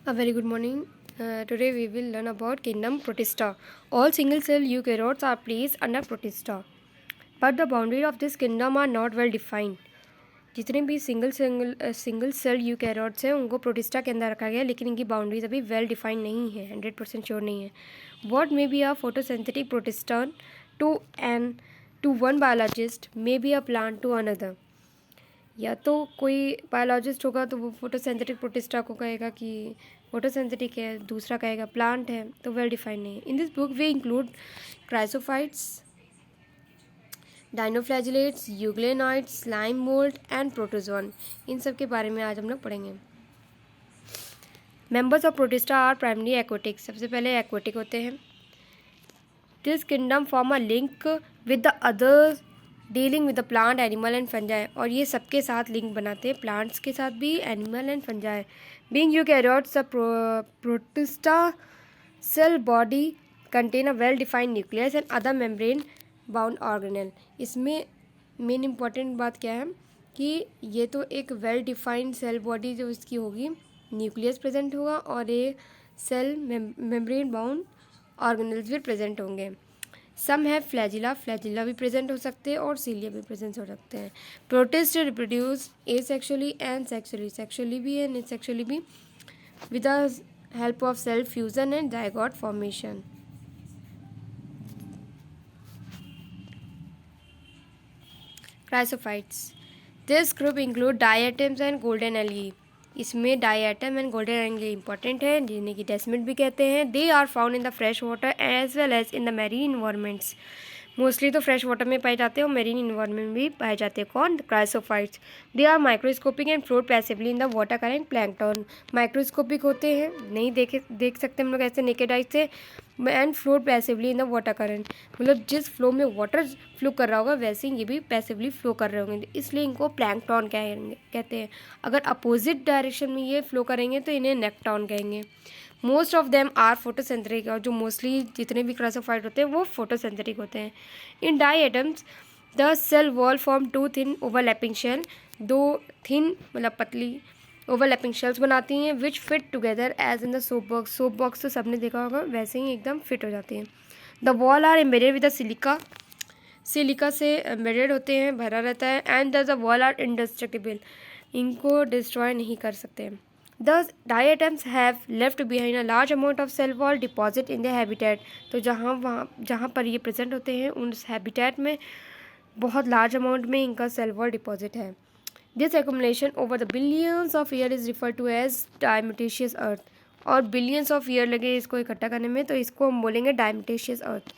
A very good morning. Today we will learn about kingdom Protista. All single-cell eukaryotes are placed under Protista, but the boundaries of this kingdom are not well defined. जितने भी single cell eukaryotes हैं उनको protista के अंदर रखा गया है, लेकिन इनकी बाउंड्रीज अभी वेल डिफाइंड नहीं है, 100% श्योर नहीं है. What may be a photosynthetic protistan to one biologist may be a plant to another. या तो कोई बायोलॉजिस्ट होगा तो वो फोटोसिंथेटिक प्रोटिस्टा को कहेगा कि फोटोसिंथेटिक है, दूसरा कहेगा प्लांट है, तो वेल डिफाइंड नहीं है. In this book we include chrysophytes, dinoflagellates, euglenoids, slime mould and protozoan. इन सब के बारे में आज हम लोग पढ़ेंगे. Members of protista are primary aquatic. सबसे पहले एक्वेटिक होते हैं. This kingdom form a link with the others dealing with the plant, animal and fungi. और ये सबके साथ लिंक बनाते हैं, प्लांट्स के साथ भी, animal and fungi. Being eukaryotes, the protista cell body contain a well defined nucleus and other membrane bound organelle. इसमें मेन इंपॉर्टेंट बात क्या है कि ये तो एक वेल डिफाइंड सेल बॉडी जो इसकी होगी, न्यूक्लियस प्रेजेंट होगा और ये सेल मेम्ब्रेन बाउंड ऑर्गेनल्स भी प्रेजेंट होंगे. सम है फ्लैजिला भी प्रेजेंट हो सकते हैं और सीलिया भी प्रेजेंट हो सकते हैं. Protist reproduce asexually and sexually भी एंड सेक्सुअली भी with the help of cell fusion and zygote formation. Chrysophytes. This group include diatoms and golden algae. इसमें diatom and golden algae important है, जिन्हें की डेस्मिड भी कहते हैं. They are found in the fresh water as well as in the marine environments. Mostly तो fresh water में पाए जाते हैं और मेरीन इन्वायरमेंट में भी पाए जाते हैं. कौन? Chrysophytes. They are microscopic and float passively in the water current plankton. Microscopic होते हैं, नहीं देख सकते हम लोग ऐसे नेकेड आई से, and float passively in the water current. मतलब जिस फ्लो में वाटर फ्लो कर रहा होगा वैसे ही ये भी पैसिवली फ्लो कर रहे होंगे, इसलिए इनको प्लैंकटन कहते हैं. अगर अपोजिट डायरेक्शन में ये फ्लो करेंगे तो इन्हें नेक्टॉन कहेंगे. Most of them are photosynthetic. और जो मोस्टली जितने भी क्राइसोफाइट होते हैं वो फोटोसिंथेटिक होते हैं. In diatoms the cell wall form two thin overlapping shell. दो थिन मतलब पतली ओवरलैपिंग शेल्स बनाती हैं which fit together as in the soap box. Soap box तो सबने देखा होगा, वैसे ही एकदम फिट हो जाते हैं. The wall are embedded with the silica से एम्बेडेड होते हैं, भरा रहता है. And the wall are indestructible. इनको डिस्ट्रॉय नहीं कर सकते. The diatoms have left behind a large amount of cell wall deposit in their habitat. तो जहाँ पर ये प्रेजेंट होते हैं उस हैबिटेट में बहुत लार्ज अमाउंट में इनका सेल वॉल डिपॉजिट है. This accumulation over the billions of year is referred to as diatomaceous earth. और बिलियंस ऑफ ईयर लगे इसको इकट्ठा करने में, तो इसको हम बोलेंगे diatomaceous earth.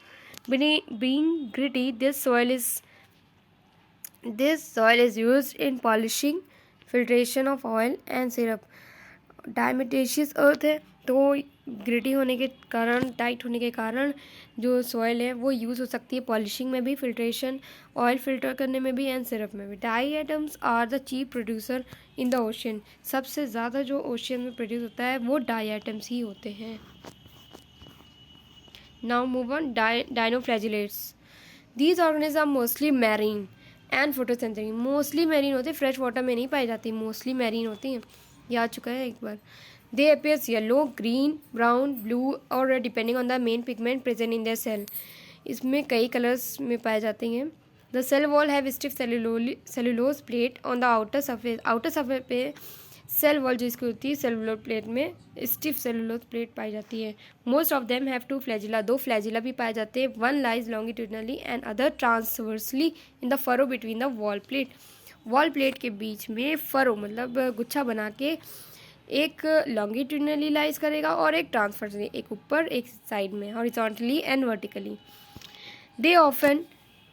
Being gritty, this soil is used in polishing, filtration of oil and syrup. डायमेटेशियस अर्थ है तो ग्रिटी होने के कारण, टाइट होने के कारण जो सॉइल है वो यूज़ हो सकती है पॉलिशिंग में भी, फिल्ट्रेशन, ऑयल फिल्टर करने में भी एंड सिरप में भी. Diatoms are the chief producer in the ocean. सबसे ज़्यादा जो ओशन में प्रोड्यूस होता है वो डाई एटम्स ही होते हैं. Now move on. Dinoflagellates. These organism are mostly marine and photosynthetic. Mostly marine होते हैं, फ्रेश वाटर में नहीं पाई जाती, मोस्टली मैरीन होती हैं, ये आ चुका है एक बार. They appears yellow, green, brown, blue और depending on the main pigment present in their cell. इसमें कई कलर्स में पाए जाते हैं. The cell wall have stiff cellulose plate on the outer surface पे सेल वॉल जिसकी होती है सेलुलर प्लेट में स्टिफ सेलुलोज प्लेट पाई जाती है. Most of them have two flagella. दो फ्लैजिला भी पाए जाते हैं. One lies longitudinally and other transversely in the furrow between the wall plate. Wall plate के बीच में फरो मतलब गुच्छा बना के एक लॉन्गिट्यूडनली लाइज करेगा और एक ट्रांसवर्सली, एक ऊपर एक साइड में, horizontally and vertically. They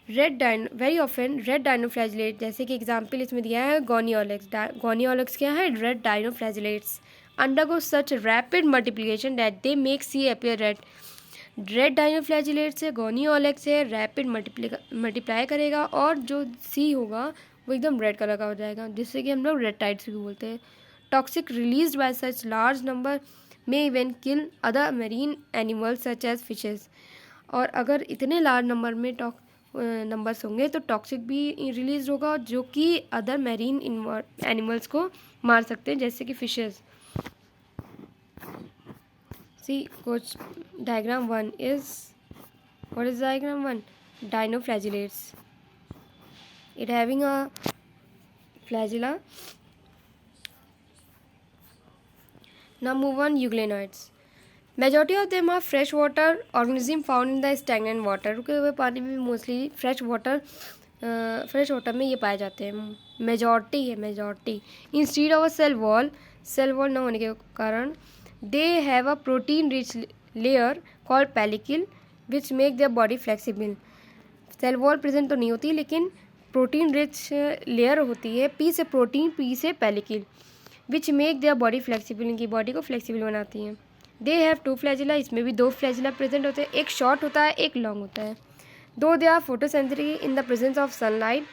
very often red dinoflagellate. जैसे कि एग्जाम्पल इसमें दिया है गोनियोलेक्स. गोनियोलेक्स क्या है? Red dinoflagellates. Undergo such rapid multiplication that they make sea appear red. Red dinoflagellate से गोनियोलेक्स से रैपिड मल्टीप्लाई करेगा और जो सी होगा वो एकदम रेड कलर का हो जाएगा, जिससे कि हम लोग रेड टाइड्स भी बोलते हैं. Toxic released by such large number में even kill other marine animals such as fishes. और अगर इतने लार्ज नंबर में नंबर्स होंगे तो टॉक्सिक भी रिलीज होगा जो कि अदर मेरीन एनिमल्स को मार सकते हैं, जैसे कि fishes. See, coach, diagram 1 is, what is diagram 1? Dinoflagellates. It having a flagella. Now move on, euglenoids. Majority of them are freshwater organism found in the stagnant water. रुके हुए पानी में मोस्टली फ्रेश वाटर में ये पाए जाते हैं. Majority है, majority. Instead of cell wall न होने के कारण they have a protein rich layer called pellicle which make their body flexible. Cell wall present तो नहीं होती, लेकिन प्रोटीन रिच लेयर होती है. पी से प्रोटीन, पी से pellicle, which make their body flexible. इनकी बॉडी को फ्लेक्सिबल बनाती हैं. They have 2 flagella. इसमें भी 2 फ्लैजिला प्रेजेंट होते हैं. एक शॉर्ट होता है, एक लॉन्ग होता है. Though they are photosynthetic in the presence of sunlight.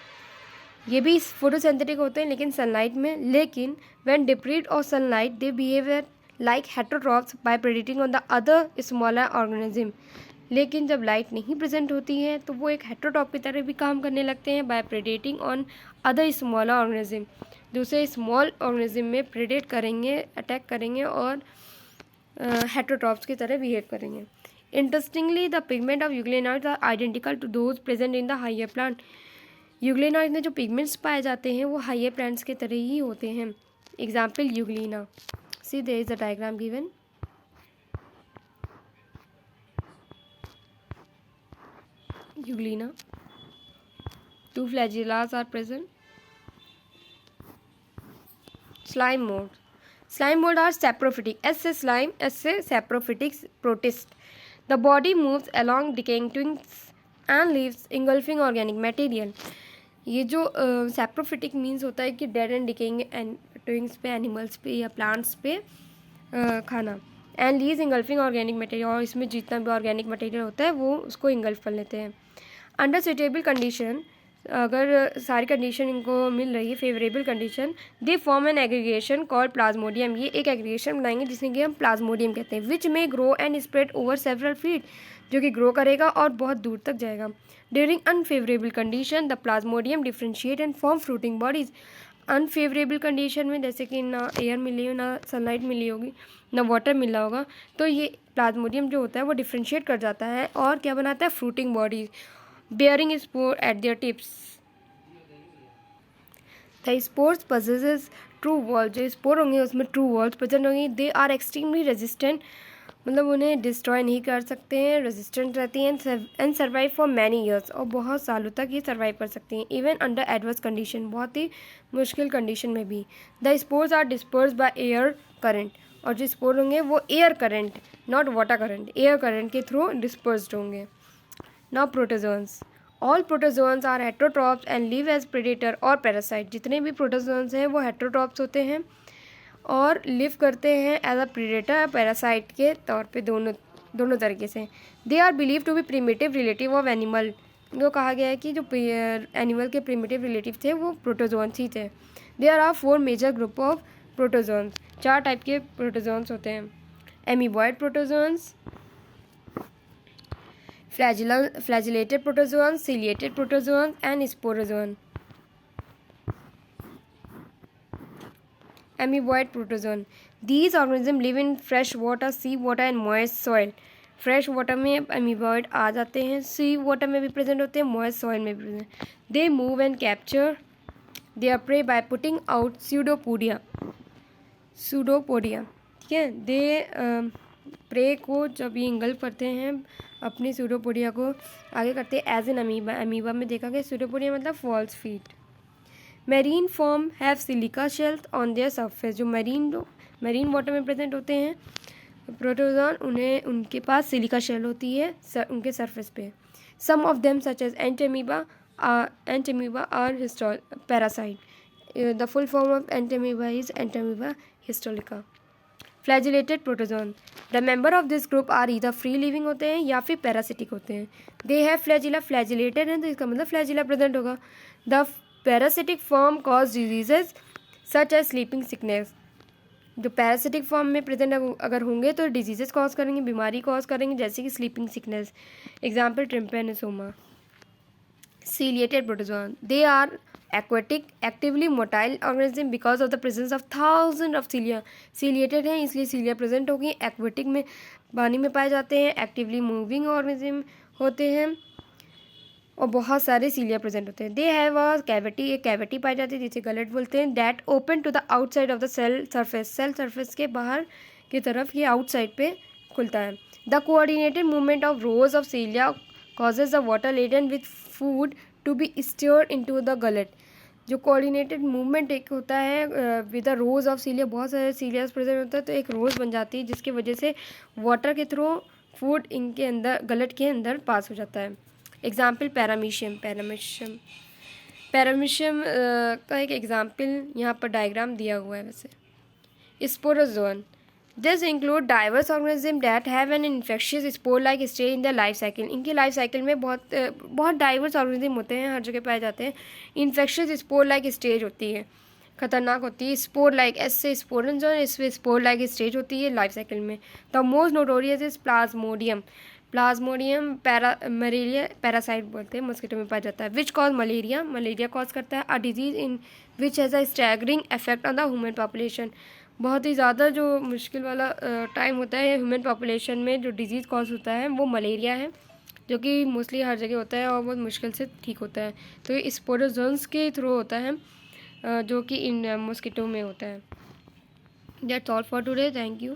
ये भी फोटोसेंथेटिक होते हैं लेकिन सनलाइट में. लेकिन when deprived of sunlight they behave like heterotrophs by predating on the other smaller organism. लेकिन जब लाइट नहीं प्रेजेंट होती है तो वो एक हेटरोट्रॉप की तरह भी काम करने लगते हैं by predating on other smaller organism. दूसरे स्मॉल ऑर्गेनिज्म में प्रेडेट करेंगे, अटैक करेंगे और हेटरोट्रॉप्स की तरह बिहेव करेंगे. Interestingly the pigment of euglenoids are identical to those present in the higher plant. Euglenoid में जो पिगमेंट्स पाए जाते हैं वो हायर प्लांट्स के तरह ही होते हैं. Example euglena. See there is a diagram given. Euglena. 2 flagellas are present. Slime mold. Slime mold are saprophytic. S से slime, S से saprophytic protist. The body moves along decaying twigs and leaves engulfing organic material. ये जो saprophytic means होता है कि dead and decaying twigs पे, animals पे या plants पे खाना. And lease engulfing organic material. और इसमें जितना भी ऑर्गेनिक मटेरियल होता है वो उसको इंगल्फ कर लेते हैं. अंडर सुटेबल कंडीशन, अगर सारी कंडीशन इनको मिल रही है, favourable condition, they form an aggregation called plasmodium. ये एक एग्रीगेशन बनाएंगे जिसमें कि हम प्लाज्मोडियम कहते हैं. विच में grow and spread over several feet. जो कि ग्रो करेगा और बहुत दूर तक जाएगा. During unfavourable condition the Plasmodium differentiate and form fruiting bodies. Unfavourable condition में जैसे कि ना एयर मिली हो, ना सनलाइट मिली होगी, ना वाटर मिला होगा, तो ये प्लाज्मोडियम जो होता है वो डिफ्रेंशिएट कर जाता है और क्या बनाता है, fruiting bodies bearing spore at their tips. The spores possesses true wall. जो स्पोर होंगे उसमें ट्रू वॉल्स प्रेजेंट होंगी. दे आर एक्सट्रीमली रेजिस्टेंट, मतलब उन्हें डिस्ट्रॉय नहीं कर सकते हैं, रेजिस्टेंट रहती हैं. And survive for many years. और बहुत सालों तक ये सर्वाइव कर सकती हैं. इवन अंडर एडवर्स कंडीशन, बहुत ही मुश्किल कंडीशन में भी. The spores are disperse by air current. और जो स्पोर होंगे वो air current, not water current, air current के थ्रू डिस्पर्स्ड होंगे. Now protozoans. All protozoans are heterotrophs and live as predator और पैरासाइट. जितने भी प्रोटोजोन्स हैं वो हेटरोट्रॉप्स होते हैं और लिव करते हैं एज अ प्रेडेटर, पैरासाइट के तौर पे, दोनों तरीके से. They are believe to be primitive relative of animal. जो कहा गया है कि जो एनिमल के प्रिमिटिव रिलेटिव थे वो प्रोटोजोन्स ही थे. There are 4 major group of protozoans. 4 type के प्रोटोजोन्स होते हैं. Amoeboid protozoans, flagellated protozoans, ciliated protozoans and sporozoan. Amoeboid protozoan. These organisms live in fresh water, sea water and moist soil. Fresh water में amoeboid आ जाते हैं, सी water में भी present होते हैं, मॉइस्ट सॉइल में भी present. They move and capture there pray by putting out pseudopodia. ठीक है. दे प्रे को जब ये इंगल्फ करते हैं अपनी सूडोपोडिया को आगे करते हैं एज एन अमीबा. अमीबा में देखा गया सूडोपोडिया मतलब false feet. Marine form have silica shells on their surface. जो मरीन वाटर में प्रेजेंट होते हैं प्रोटोजोन, उनके पास सिलिका शेल होती है उनके सरफेस पे. Some of them such as Entamoeba are parasite. The full form of Entamoeba is Entamoeba histolytica. Flagellated protozoan. The member of this group are either free living होते हैं या फिर parasitic होते हैं. They have flagella. फ्लैजिलेटेड है तो इसका मतलब फ्लैजिला प्रेजेंट होगा. The parasitic form cause diseases such as sleeping sickness. जो पैरासिटिक फॉर्म में प्रेजेंट अगर होंगे तो डिजीजेज कॉज करेंगे, बीमारी कॉज करेंगे, जैसे कि sleeping sickness. Example Trypanosoma. Ciliated protozoan. They are aquatic actively motile organism because of the presence of thousand of cilia, ciliated हैं इसलिए सीलिया प्रेजेंट होगी। एक्वेटिक में पानी में पाए जाते हैं। एक्टिवली मूविंग ऑर्गेनिज्म होते हैं और बहुत सारे सीलिया प्रेजेंट होते हैं। दे हैव अ कैविटी, एक कैविटी पाई जाती है जिसे गलट बोलते हैं। That open to the outside of the cell surface, cell surface के बाहर की तरफ ये आउटसाइड पे खुलता है। The coordinated movement of rows of cilia causes the water laden with food to be stirred into the gullet। जो coordinated movement एक होता है विद द रोज ऑफ सीलिया, बहुत सारे सीलियास प्रेजेंट होता है तो एक रोज बन जाती है जिसकी वजह से वाटर के थ्रू फूड इनके अंदर गलट के अंदर पास हो जाता है। एग्जाम्पल पैरामीशियम, पैरामीशियम का एक एग्जाम्पल यहाँ पर डायग्राम दिया हुआ है। वैसे sporozoan, this include diverse organism that have an infectious spore like stage in the life cycle. इनकी लाइफ साइकिल में बहुत डाइवर्स ऑर्गेनिज्म होते हैं, हर जगह पाए जाते हैं। इन्फेक्शियस स्पोर लाइक स्टेज होती है, खतरनाक होती है। स्पोर लाइक एस से स्पोरेंजोन, इसमें स्पोर लाइक स्टेज होती है लाइफ साइकिल में। The most notorious is Plasmodium, Plasmodium malaria parasite बोलते हैं, मस्कीटो में पाया जाता है। Which cause malaria, malaria cause करता है। A disease in which has a staggering effect on the human population, बहुत ही ज़्यादा जो मुश्किल वाला टाइम होता है ह्यूमन पॉपुलेशन में जो डिजीज़ कॉज होता है वो मलेरिया है, जो कि मोस्टली हर जगह होता है और बहुत मुश्किल से ठीक होता है। तो ये स्पोरोजोन्स के थ्रू होता है जो कि इन मॉस्किटो में होता है। That's all for today, thank you.